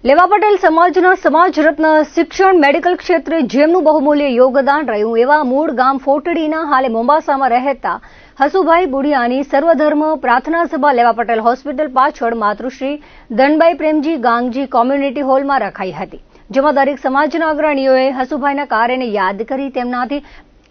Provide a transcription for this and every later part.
લેવા પટેલ સમાજના સમાજ રત્ન શિક્ષણ મેડિકલ ક્ષેત્રે જેમનું બહુમૂલ્ય યોગદાન રહ્યું એવા મૂળ ગામ ફોટડીના હાલે મોંબાસામાં રહેતા હસુભાઈ બુડિયાની સર્વધર્મ પ્રાર્થના સભા લેવા પટેલ હોસ્પિટલ પાછળ માતૃશ્રી ધનબાઈ પ્રેમજી ગાંગજી કોમ્યુનિટી હોલમાં રખાઈ હતી, જેમાં દરેક સમાજના અગ્રણીઓએ હસુભાઈના કાર્યને યાદ કરી તેમનાથી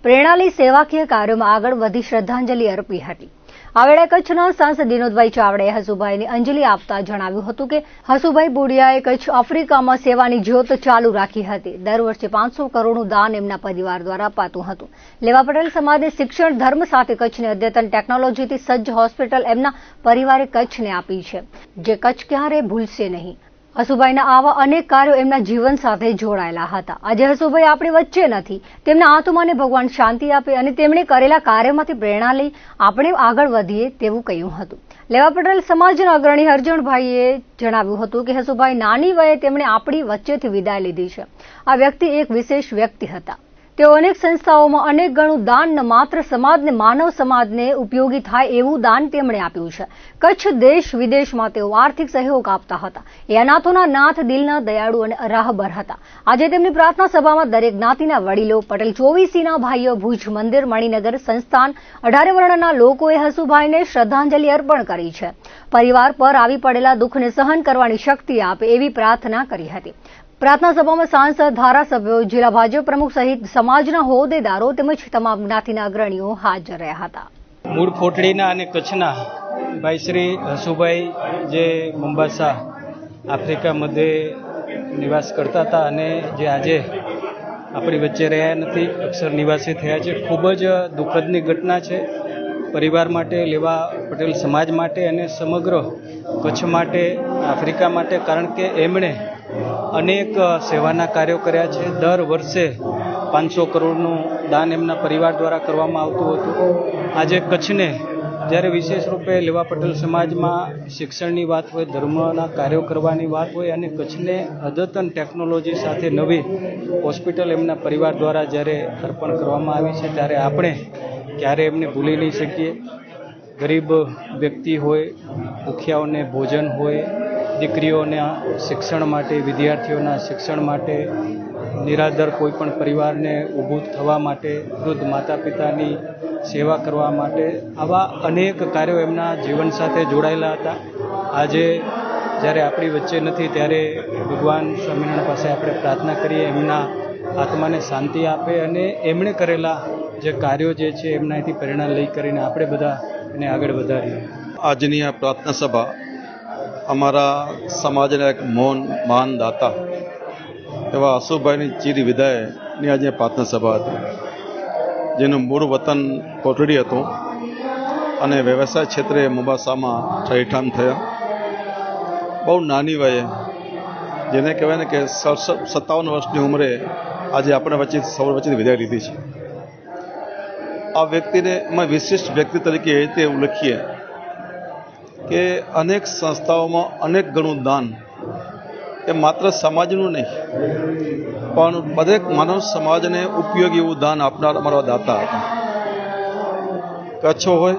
પ્રેરણા લઈ સેવાકીય કાર્યોમાં આગળ વધી શ્રદ્ધાંજલિ અર્પી હતી। આ વેળાએ કચ્છના સાંસદ વિનોદભાઈ ચાવડાએ હસુભાઈને અંજલિ આપતા જણાવ્યું હતું કે હસુભાઈ બુડિયાએ કચ્છ આફ્રિકામાં સેવાની જ્યોત ચાલુ રાખી હતી। દર વર્ષે 500 કરોડનું દાન એમના પરિવાર દ્વારા અપાતું હતું। લેવા પટેલ સમાજે શિક્ષણ ધર્મ સાથે કચ્છને અદ્યતન ટેકનોલોજીથી સજ્જ હોસ્પિટલ એમના પરિવારે કચ્છને આપી છે, જે કચ્છ ક્યારેય ભૂલશે નહીં। હસુભાઈના આવા અનેક કાર્યો એમના જીવન સાથે જોડાયેલા હતા। આજે હસુભાઈ આપણી વચ્ચે નથી, તેમના આત્માને ભગવાન શાંતિ આપે અને તેમણે કરેલા કાર્યમાંથી પ્રેરણા લઈ આપણે આગળ વધીએ તેવું કહ્યું હતું। લેવા પટેલ સમાજના અગ્રણી હરજણભાઈએ જણાવ્યું હતું કે હસુભાઈ નાની વયે તેમણે આપણી વચ્ચેથી વિદાય લીધી છે। આ વ્યક્તિ એક વિશેષ વ્યક્તિ હતા। તેઓ અનેક સંસ્થાઓમાં અનેક ગણું દાન ન માત્ર સમાજને માનવ સમાજને ઉપયોગી થાય એવું દાન તેમણે આપ્યું છે। કચ્છ દેશ વિદેશમાં તેઓ આર્થિક સહયોગ આપતા હતા। એ અનાથોના નાથ, દિલના દયાળુ અને રાહબર હતા। આજે તેમની પ્રાર્થના સભામાં દરેક જ્ઞાતિના વડીલો, પટેલ 24 ભાઈઓ, ભુજ મંદિર, મણિનગર સંસ્થાન, 18 વર્ણના લોકોએ હસુભાઈને શ્રદ્ધાંજલિ અર્પણ કરી છે। પરિવાર પર આવી પડેલા દુઃખને સહન કરવાની શક્તિ આપે એવી પ્રાર્થના કરી હતી। પ્રાર્થના સભામાં સાંસદ, ધારાસભ્યો, જિલ્લા ભાજપ પ્રમુખ સહિત સમાજના હોદ્દેદારો તેમજ તમામ જ્ઞાતિના અગ્રણીઓ હાજર રહ્યા હતા। મૂળ ફોટડીના અને કચ્છના ભાઈ શ્રી હસુભાઈ જે મોમ્બાસા આફ્રિકા મધ્યે નિવાસ કરતા હતા અને જે આજે આપણી વચ્ચે રહ્યા નથી, અક્ષર નિવાસી થયા છે। ખૂબ જ દુઃખદની ઘટના છે પરિવાર માટે, લેવા પટેલ સમાજ માટે અને સમગ્ર કચ્છ માટે, આફ્રિકા માટે, કારણ કે એમણે અનેક સેવાના કાર્યો કર્યા છે। દર વર્ષે 500 કરોડનું દાન એમના પરિવાર દ્વારા કરવામાં આવતું હતું। આજે કચ્છને જ્યારે વિશેષ રૂપે લેવા પટેલ સમાજમાં શિક્ષણની વાત હોય, ધર્મના કાર્યો કરવાની વાત હોય અને કચ્છને અદ્યતન ટેકનોલોજી સાથે નવી હોસ્પિટલ એમના પરિવાર દ્વારા જ્યારે અર્પણ કરવામાં આવી છે, ત્યારે આપણે ક્યારે એમને ભૂલી નહીં શકીએ। ગરીબ વ્યક્તિ હોય, ભૂખ્યાઓને ભોજન હોય, દીકરીઓના શિક્ષણ માટે, વિદ્યાર્થીઓના શિક્ષણ માટે, નિરાધાર કોઈ પણ પરિવારને ઊભું થવા માટે, વૃદ્ધ માતા પિતાની સેવા કરવા માટે, આવા અનેક કાર્યો એમના જીવન સાથે જોડાયેલા હતા। આજે જ્યારે આપણી વચ્ચે નથી ત્યારે ભગવાન સ્વામિનારાયણ પાસે આપણે પ્રાર્થના કરીએ એમના આત્માને શાંતિ આપે અને એમણે કરેલા જે કાર્યો જે છે એમનાથી પ્રેરણા લઈ કરીને આપણે બધા એને આગળ વધારીએ। આજની આ પ્રાર્થના સભા અમારા સમાજના એક મહાન દાતા એવા હસુભાઈની ચીર વિદાયની આજે પ્રાર્થના સભા હતી, જેનું મૂળ વતન કોટડી હતું અને વ્યવસાય ક્ષેત્રે મોમ્બાસામાં ઠહેઠાણ થયા। બહુ નાની વયે, જેને કહેવાય ને કે 57 વર્ષની ઉંમરે આજે આપણે સૌ વચ્ચેથી વિદાય લીધી છે। આ વ્યક્તિને અમે વિશિષ્ટ વ્યક્તિ તરીકે એ રીતે ઉલ્લેખીએ કે અનેક સંસ્થાઓમાં અનેક ગણું દાન, એ માત્ર સમાજનું નહીં પણ દરેક માનવ સમાજને ઉપયોગી એવું દાન આપનાર અમારા દાતા હતા। કચ્છ હોય,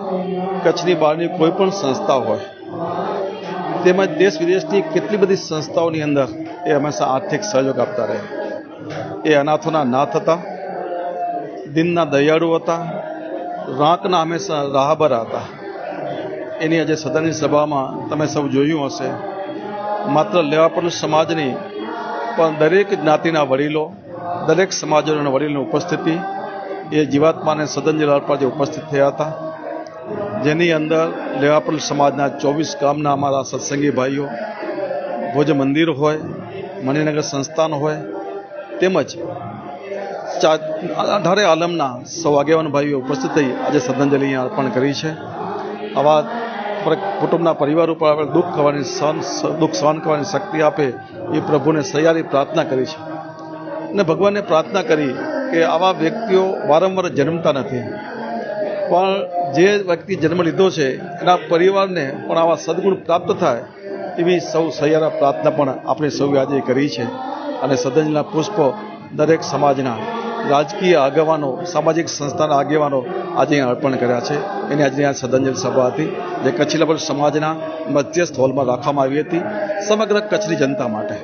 કચ્છની બહારની કોઈ પણ સંસ્થા હોય, તેમજ દેશ વિદેશની કેટલી બધી સંસ્થાઓની અંદર એ હંમેશા આર્થિક સહયોગ આપતા રહ્યા। એ અનાથોના નાથ હતા, દિનના દયાળુ હતા, રાંકના હંમેશા રાહબર હતા। એની આજે સદનની સભામાં તમે સૌ જોયું હશે, માત્ર લેવા પટેલ સમાજની પણ દરેક જ્ઞાતિના વડીલો, દરેક સમાજોના વડીલોની ઉપસ્થિતિ એ જીવાત્માને સદન પર જે ઉપસ્થિત થયા હતા, જેની અંદર લેવા પટેલ સમાજના 24 ગામના અમારા સત્સંગી ભાઈઓ, ભુજ મંદિર હોય, મણિનગર સંસ્થાન હોય, તેમજ 18 આલમના સૌ આગેવાન ભાઈઓ ઉપસ્થિત થઈ આજે શ્રદ્ધાંજલિ અર્પણ કરી છે। આવા કુટુંબના પરિવાર ઉપર આપણે દુઃખ સહન કરવાની શક્તિ આપે એ પ્રભુને સહિયારી પ્રાર્થના કરી છે અને ભગવાનને પ્રાર્થના કરી કે આવા વ્યક્તિઓ વારંવાર જન્મતા નથી, પણ જે વ્યક્તિ જન્મ લીધો છે એના પરિવારને પણ આવા સદગુણ પ્રાપ્ત થાય એવી સૌ સહિયારા પ્રાર્થના પણ આપણે સૌ આજે કરી છે। અને શ્રદ્ધાંજલિના પુષ્પો દરેક સમાજના રાજકીય આગેવાનો, સામાજિક સંસ્થાના આગેવાનો આજે અર્પણ કર્યા છે। એની આજની આ શ્રદ્ધાંજલિ સભા હતી, જે કચ્છી લેવા પટેલ સમાજના મધ્યસ્થ હોલમાં રાખવામાં આવી હતી સમગ્ર કચ્છની જનતા માટે।